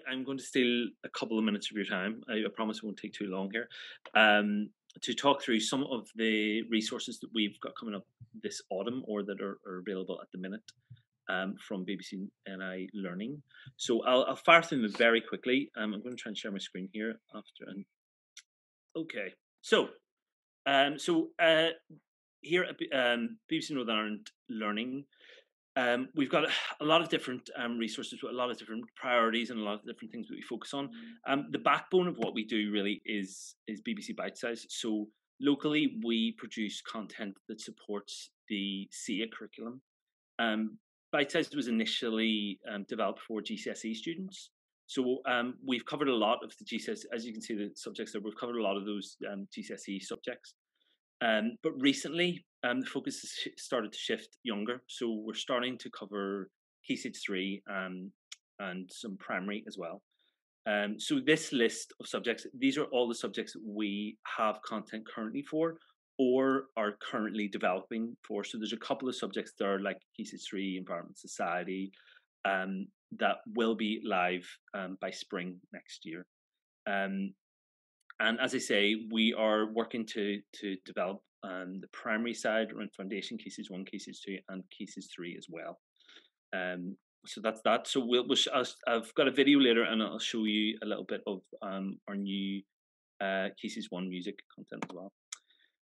I'm going to steal a couple of minutes of your time. I promise it won't take too long here. To talk through some of the resources that we've got coming up this autumn or that are available at the minute from BBC NI Learning. So I'll fire through them very quickly. I'm going to try and share my screen here after. Okay, so here at BBC Northern Ireland Learning, we've got a lot of different resources with a lot of different priorities and a lot of different things that we focus on. The backbone of what we do really is BBC Bitesize. So locally, we produce content that supports the SEA curriculum. Bitesize was initially developed for GCSE students. So we've covered a lot of the GCSE, as you can see the subjects there, we've covered a lot of those GCSE subjects. But recently, the focus has started to shift younger. So we're starting to cover Key Stage 3 and some primary as well. So this list of subjects, these are all the subjects that we have content currently for or are currently developing for. So there's a couple of subjects that are like Key Stage 3, Environment Society, that will be live by spring next year. And as I say, we are working to develop the primary side around foundation, Key Stage 1, Key Stage 2, and Key Stage 3 as well. So that's that. So I've got a video later, and I'll show you a little bit of our new Key Stage 1 music content as well.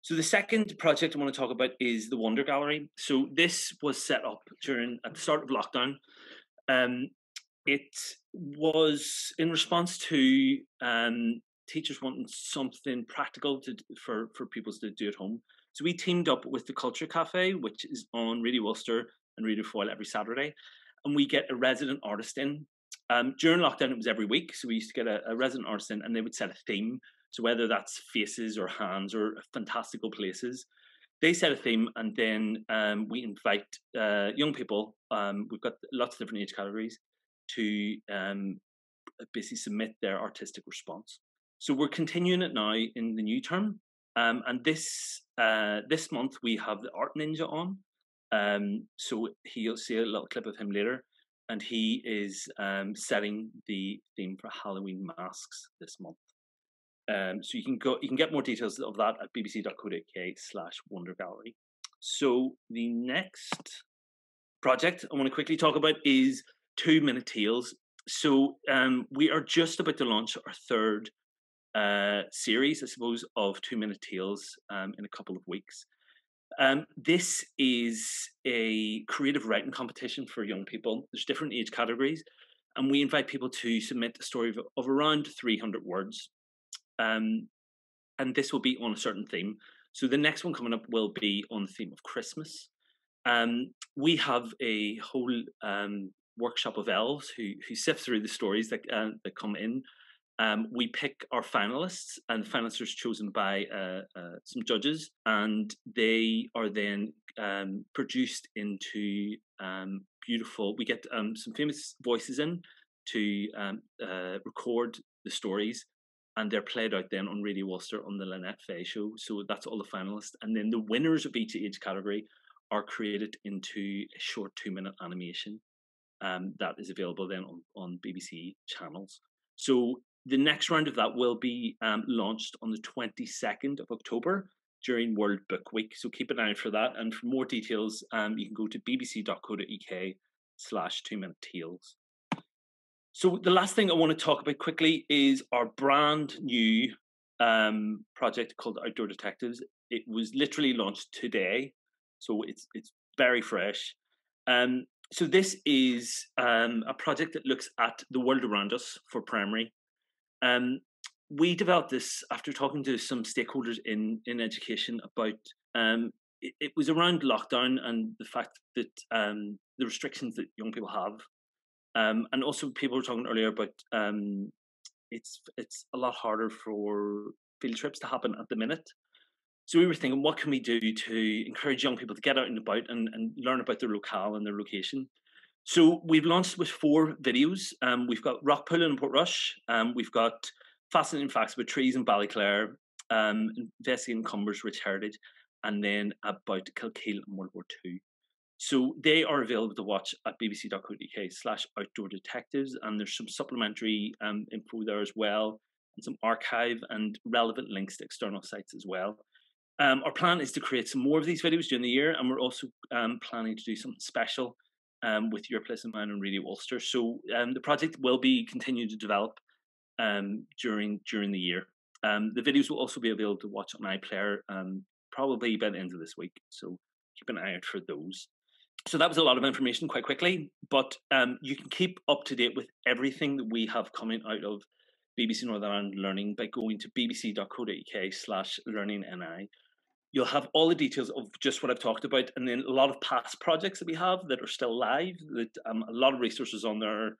So the second project I want to talk about is the Wonder Gallery. So this was set up at the start of lockdown. It was in response to teachers wanting something practical for people to do at home. So we teamed up with the Culture Cafe, which is on Radio Ulster and Radio Foyle every Saturday, and we get a resident artist in. During lockdown, it was every week, so we used to get a resident artist in, and they would set a theme. So whether that's faces or hands or fantastical places, they set a theme, and then we invite young people. We've got lots of different age categories to basically submit their artistic response. So we're continuing it now in the new term, and this month we have the Art Ninja on. So you'll see a little clip of him later, and he is setting the theme for Halloween masks this month. So you can get more details of that at bbc.co.uk/Wonder Gallery. So the next project I want to quickly talk about is 2 Minute Tales. So we are just about to launch our third series, I suppose, of 2 Minute Tales in a couple of weeks. This is a creative writing competition for young people. There's different age categories, and we invite people to submit a story of around 300 words. And this will be on a certain theme. So the next one coming up will be on the theme of Christmas. We have a whole workshop of elves who sift through the stories that come in. We pick our finalists, and the finalists are chosen by some judges, and they are then produced into beautiful. We get some famous voices in to record the stories, and they're played out then on Radio Ulster on the Lynette Faye show. So that's all the finalists, and then the winners of each age category are created into a short 2-minute animation that is available then on BBC channels. So the next round of that will be launched on the 22nd of October during World Book Week. So keep an eye out for that. And for more details, you can go to bbc.co.uk/2Minute Tales. So the last thing I want to talk about quickly is our brand new project called Outdoor Detectives. It was literally launched today, so it's very fresh. So this is a project that looks at the world around us for primary. We developed this after talking to some stakeholders in education about it was around lockdown and the fact that the restrictions that young people have. And also people were talking earlier about it's a lot harder for field trips to happen at the minute. So we were thinking, what can we do to encourage young people to get out and about and learn about their locale and their location? So we've launched with 4 videos. We've got Rockpool in Portrush. We've got Fascinating Facts about Trees in Ballyclare, Investigating Cumber's Rich Heritage, and then about Kilkeel and World War II. So they are available to watch at bbc.co.uk/outdoor detectives, and there's some supplementary info there as well, and some archive and relevant links to external sites as well. Our plan is to create some more of these videos during the year, and we're also planning to do something special with Your Place in Mine and Radio Ulster. So the project will be continuing to develop during the year. The videos will also be available to watch on iPlayer probably by the end of this week. So keep an eye out for those. So that was a lot of information quite quickly, but you can keep up to date with everything that we have coming out of BBC Northern Ireland Learning by going to bbc.co.uk/learningni. You'll have all the details of just what I've talked about, and then a lot of past projects that we have that are still live, that a lot of resources on there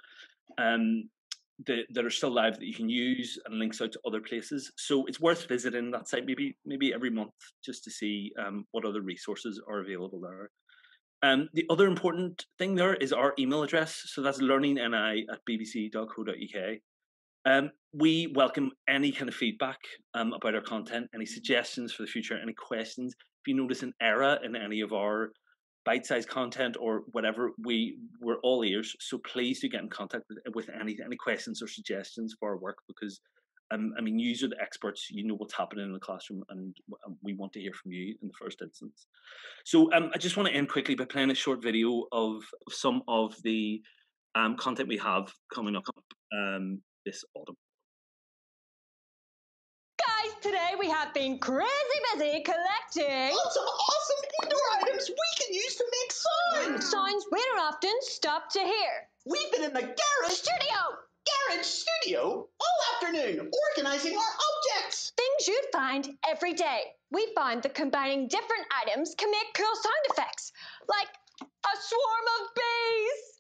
that are still live that you can use, and links out to other places. So it's worth visiting that site maybe every month just to see what other resources are available there. The other important thing there is our email address. So that's learningni@bbc.co.uk. We welcome any kind of feedback about our content, any suggestions for the future, any questions. If you notice an error in any of our bite-sized content or whatever, we're all ears. So please do get in contact with any questions or suggestions for our work, because I mean, you are the experts. You know what's happening in the classroom, and we want to hear from you in the first instance. So I just want to end quickly by playing a short video of some of the content we have coming up this autumn. Guys, today we have been crazy busy collecting lots of awesome indoor items we can use to make signs. Signs we don't often stop to hear. We've been in the garage studio all afternoon organizing our objects. Things you'd find every day. We found that combining different items can make cool sound effects, like a swarm of bees.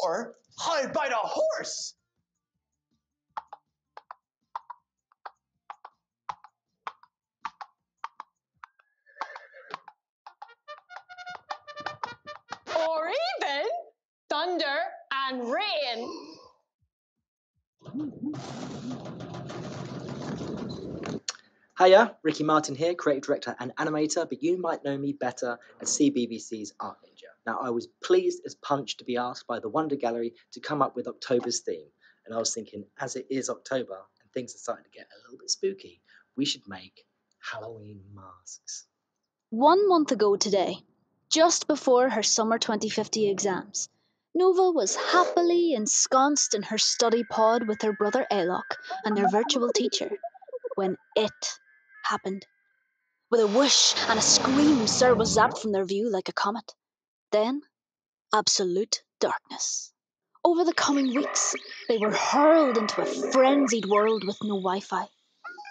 Or how about a horse? Or even thunder and rain. Hiya, Ricky Martin here, creative director and animator, but you might know me better as CBBC's Art Ninja. Now, I was pleased as punch to be asked by the Wonder Gallery to come up with October's theme, and I was thinking, as it is October and things are starting to get a little bit spooky, we should make Halloween masks. 1 month ago today, just before her summer 2050 exams, Nova was happily ensconced in her study pod with her brother Alok and their virtual teacher, when it happened. With a whoosh and a scream, Sir was zapped from their view like a comet. Then, absolute darkness. Over the coming weeks, they were hurled into a frenzied world with no Wi-Fi.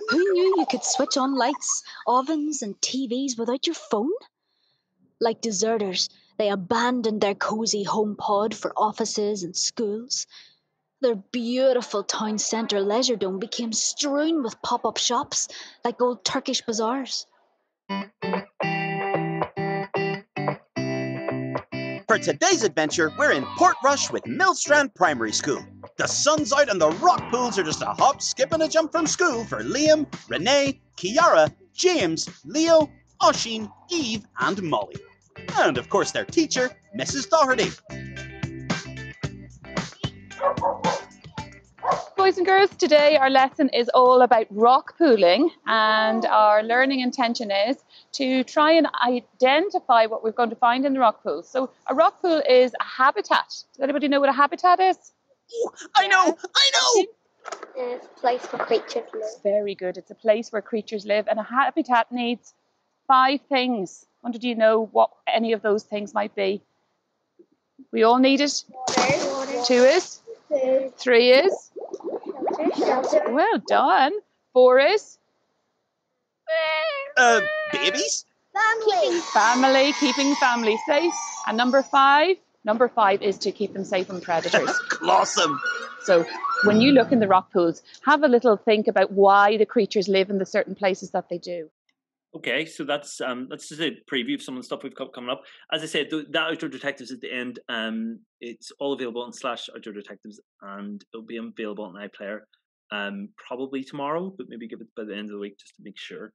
Who knew you could switch on lights, ovens and TVs without your phone? Like deserters, they abandoned their cosy home pod for offices and schools. Their beautiful town centre leisure dome became strewn with pop-up shops like old Turkish bazaars. For today's adventure, we're in Portrush with Millstrand Primary School. The sun's out and the rock pools are just a hop, skip and a jump from school for Liam, Renee, Kiara, James, Leo, Oisin, Eve and Molly. And of course their teacher, Mrs. Doherty. Boys and girls, today our lesson is all about rock pooling, and our learning intention is to try and identify what we're going to find in the rock pool. So a rock pool is a habitat. Does anybody know what a habitat is? Oh, I know! It's a place where creatures live. Very good. It's a place where creatures live, and a habitat needs 5 things. I wonder, do you know what any of those things might be? We all need it. Water. 2 is? Food. 3 is? Shelter. Well done. 4 is? Babies? Family, keeping family safe. And number 5 is to keep them safe from predators. Awesome. So when you look in the rock pools, have a little think about why the creatures live in the certain places that they do. Okay, so that's just a preview of some of the stuff we've got coming up. As I said, that Outdoor Detectives at the end, it's all available on /Outdoor Detectives, and it'll be available on iPlayer probably tomorrow, but maybe give it by the end of the week just to make sure.